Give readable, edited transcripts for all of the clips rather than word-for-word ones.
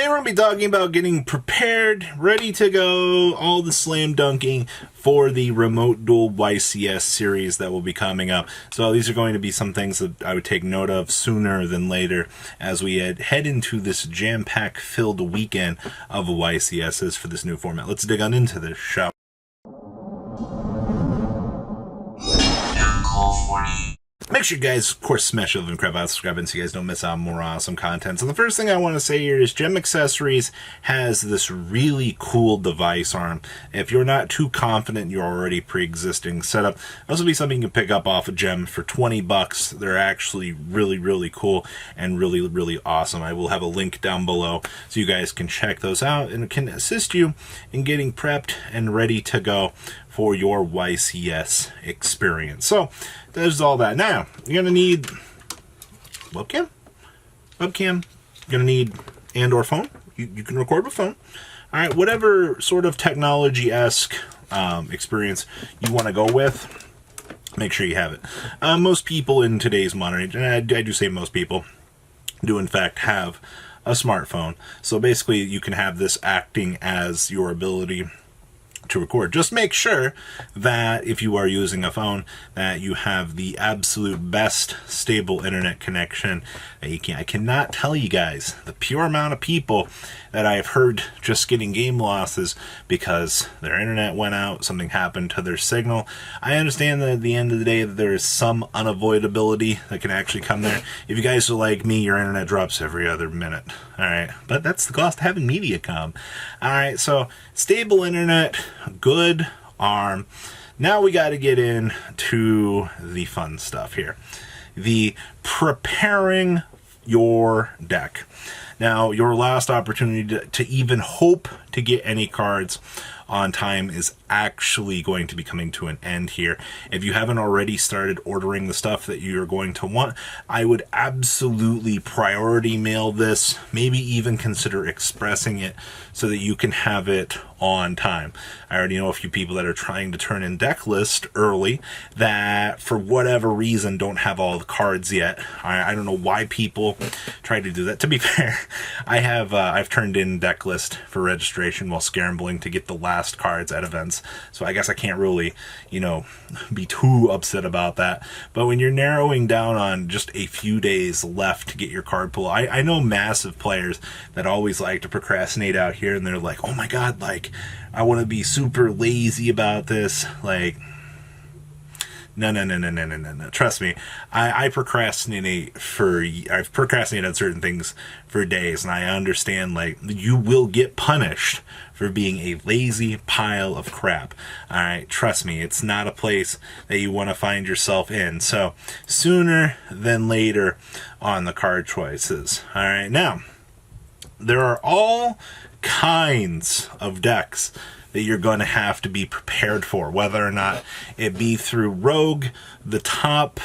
Today we're going to be talking about getting prepared, ready to go, all the slam dunking for the Remote Duel YCS series that will be coming up. So these are going to be some things that I would take note of sooner than later as we head into this jam-pack filled weekend of YCSs for this new format. Let's dig on into this, shall we? Make sure you guys, of course, smash the and crap out, subscribe, so you guys don't miss out on more awesome content. So the first thing I want to say here is Gem Accessories has this really cool device arm. If you're not too confident you're already pre-existing setup, this will be something you can pick up off of Gem for 20 bucks. They're actually really, really cool and really, really awesome. I will have a link down below so you guys can check those out and it can assist you in getting prepped and ready to go for your YCS experience. So there's all that. Now you're gonna need webcam. You're gonna need and/or phone. You can record with phone. All right, whatever sort of technology-esque experience you want to go with, make sure you have it. Most people in today's modern age, and I do say most people, do in fact have a smartphone. So basically, you can have this acting as your ability to record. Just make sure that if you are using a phone that you have the absolute best stable internet connection that you can. I cannot tell you guys the pure amount of people that I have heard just getting game losses because their internet went out, something happened to their signal. I understand that at the end of the day that there is some unavoidability that can actually come there. If you guys are like me, your internet drops every other minute. Alright, but that's the cost of having Mediacom. Alright, so stable internet, good arm. Now we got to get into the fun stuff here. The preparing your deck. Now, your last opportunity to even hope to get any cards on time is actually going to be coming to an end here. If you haven't already started ordering the stuff that you're going to want, I would absolutely priority mail this, maybe even consider expressing it so that you can have it on time. I already know a few people that are trying to turn in deck list early that for whatever reason don't have all the cards yet. I don't know why people try to do that. To be fair, I've turned in deck list for registration while scrambling to get the last cards at events. So I guess I can't really, be too upset about that. But when you're narrowing down on just a few days left to get your card pool, I know massive players that always like to procrastinate out here and they're like, oh my god, I want to be super lazy about this. No. Trust me, I've procrastinated on certain things for days, and I understand, you will get punished for being a lazy pile of crap. Alright, trust me, it's not a place that you want to find yourself in. So, sooner than later on the card choices. Alright, now, there are all kinds of decks that you're going to have to be prepared for, whether or not it be through Rogue, the top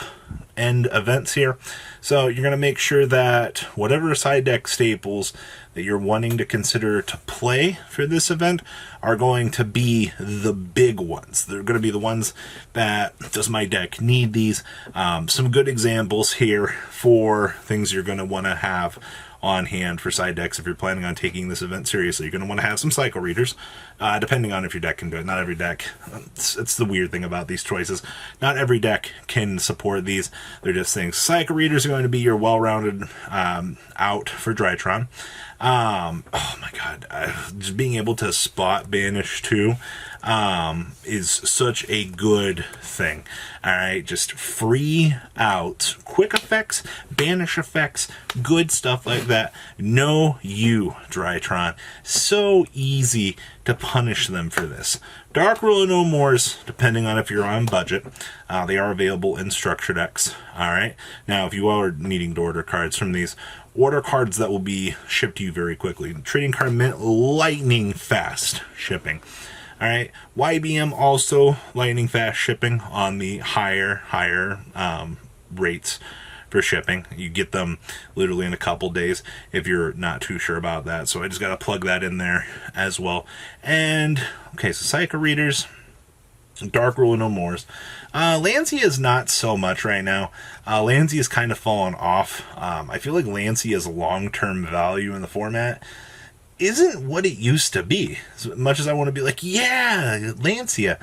end events here. So you're going to make sure that whatever side deck staples that you're wanting to consider to play for this event are going to be the big ones. They're going to be the ones that, does my deck need these? Some good examples here for things you're going to want to have on hand for side decks if you're planning on taking this event seriously. You're going to want to have some cycle readers, depending on if your deck can do it. Not every deck, it's the weird thing about these choices. Not every deck can support these. They're just things. Cycle readers are going to be your well-rounded out for Drytron. Oh my god, just being able to spot banish too is such a good thing. Alright, just free out quick effects, banish effects, good stuff like that. Know you, Drytron. So easy to punish them for this. Dark Rule of No Mores, depending on if you're on budget, they are available in structure decks. Alright, now if you are needing to order cards from these, order cards that will be shipped to you very quickly. Trading card mint, lightning fast shipping. Alright, YBM also lightning fast shipping on the higher rates for shipping. You get them literally in a couple days if you're not too sure about that. So I just got to plug that in there as well. And, okay, so Psycho Readers, Dark Rule of No Mores. Lancey is not so much right now. Lancey has kind of fallen off. I feel like Lancey has long-term value in the format. isn't what it used to be. As much as I want to be like, yeah, Lancia.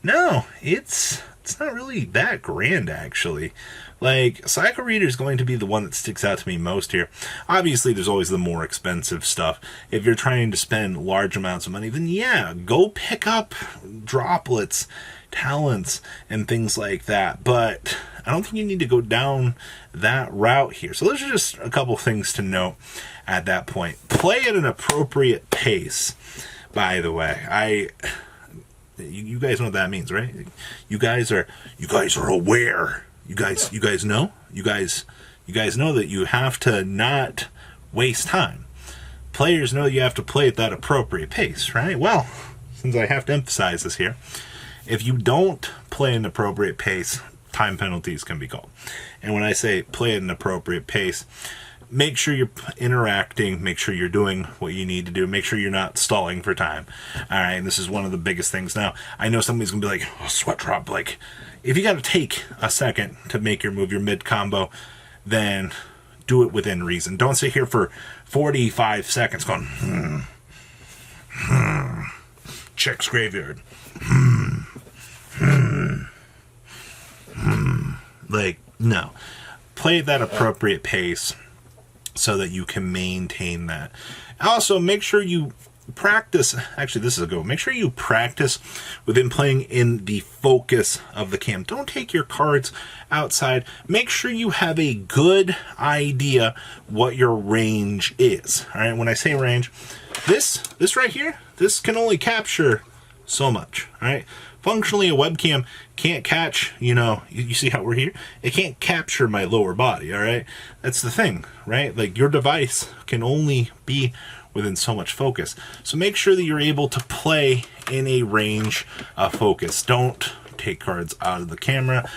No, it's not really that grand, actually. Like, Psycho Reader is going to be the one that sticks out to me most here. Obviously, there's always the more expensive stuff. If you're trying to spend large amounts of money, then yeah, go pick up droplets, talents, and things like that. But I don't think you need to go down that route here. So those are just a couple things to note at that point. Play at an appropriate pace, by the way. You guys know what that means, right? You guys are aware. You guys know? You guys know that you have to not waste time. Players know you have to play at that appropriate pace, right? Well, since I have to emphasize this here, if you don't play at an appropriate pace, time penalties can be called. And when I say play at an appropriate pace, make sure you're interacting, make sure you're doing what you need to do, make sure you're not stalling for time. All right, and this is one of the biggest things. Now, I know somebody's going to be like, oh, sweat drop, like, if you got to take a second to make your move, your mid-combo, then do it within reason. Don't sit here for 45 seconds going, checks graveyard. Like, no. Play at that appropriate pace so that you can maintain that. Also, make sure you practice. Actually, this is a go. Make sure you practice within playing in the focus of the cam. Don't take your cards outside. Make sure you have a good idea what your range is. All right, when I say range, this right here, this can only capture so much. All right, functionally a webcam can't catch, you see how we're here? It can't capture my lower body, all right? That's the thing, right? Like, your device can only be within so much focus. So make sure that you're able to play in a range of focus. Don't take cards out of the camera.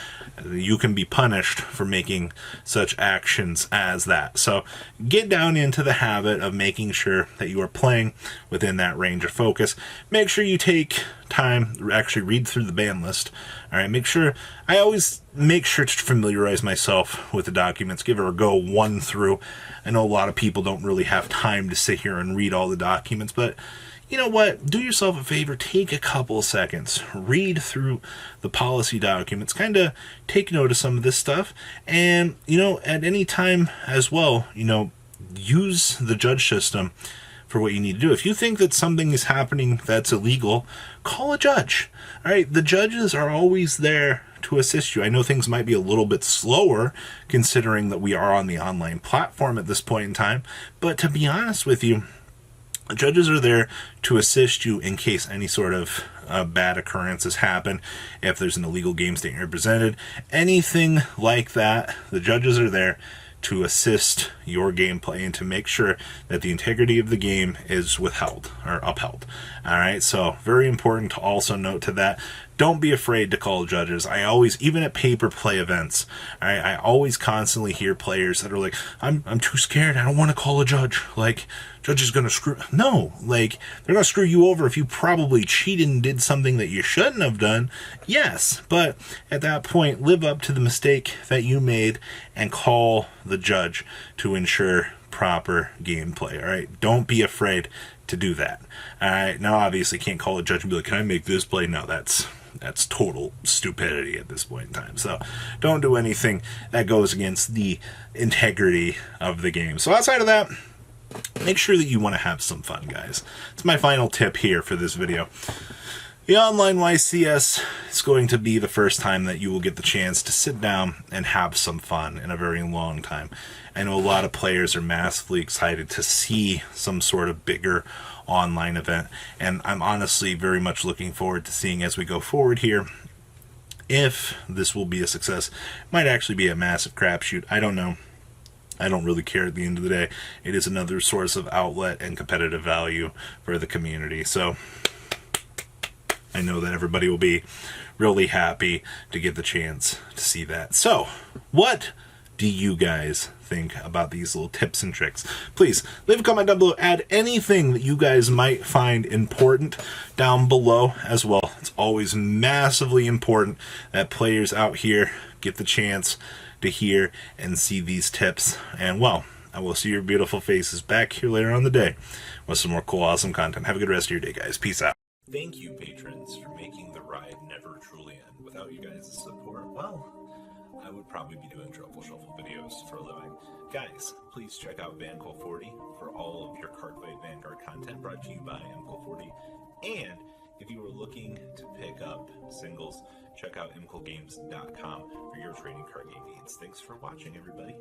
You can be punished for making such actions as that. So get down into the habit of making sure that you are playing within that range of focus. Make sure you take time, actually read through the ban list. All right, I always make sure to familiarize myself with the documents, give it a go one through. I know a lot of people don't really have time to sit here and read all the documents, but you know what? Do yourself a favor, take a couple of seconds, read through the policy documents, kind of take note of some of this stuff, and, at any time as well, use the judge system for what you need to do. If you think that something is happening that's illegal, call a judge. All right, the judges are always there to assist you. I know things might be a little bit slower considering that we are on the online platform at this point in time, but to be honest with you, judges are there to assist you in case any sort of bad occurrences happen, if there's an illegal game state represented, anything like that. The judges are there to assist your gameplay and to make sure that the integrity of the game is upheld. All right, so very important to also note to that. Don't be afraid to call judges. I always, even at paper play events, I always constantly hear players that are like, I'm too scared. I don't want to call a judge. Like, judge is going to screw. No, like, they're going to screw you over if you probably cheated and did something that you shouldn't have done. Yes, but at that point, live up to the mistake that you made and call the judge to ensure proper gameplay. All right, don't be afraid to do that. All right, now obviously can't call a judge and be like, can I make this play? No, that's total stupidity at this point in time. So don't do anything that goes against the integrity of the game. So outside of that, make sure that you want to have some fun, guys. It's my final tip here for this video. The online YCS is going to be the first time that you will get the chance to sit down and have some fun in a very long time. I know a lot of players are massively excited to see some sort of bigger online event, and I'm honestly very much looking forward to seeing as we go forward here if this will be a success. It might actually be a massive crapshoot. I don't know. I don't really care at the end of the day. It is another source of outlet and competitive value for the community. So I know that everybody will be really happy to get the chance to see that. So, what do you guys think about these little tips and tricks? Please leave a comment down below. Add anything that you guys might find important down below as well. It's always massively important that players out here get the chance to hear and see these tips. And well, I will see your beautiful faces back here later on the day with some more cool, awesome content. Have a good rest of your day, guys. Peace out. Thank you, patrons, for making the ride never truly end. Without you guys' support, well, I would probably be doing Truffle Shuffle videos for a living. Guys, please check out VanCole40 for all of your Cardfight Vanguard content brought to you by MCole40. And if you are looking to pick up singles, check out mcolegames.com for your trading card game needs. Thanks for watching, everybody.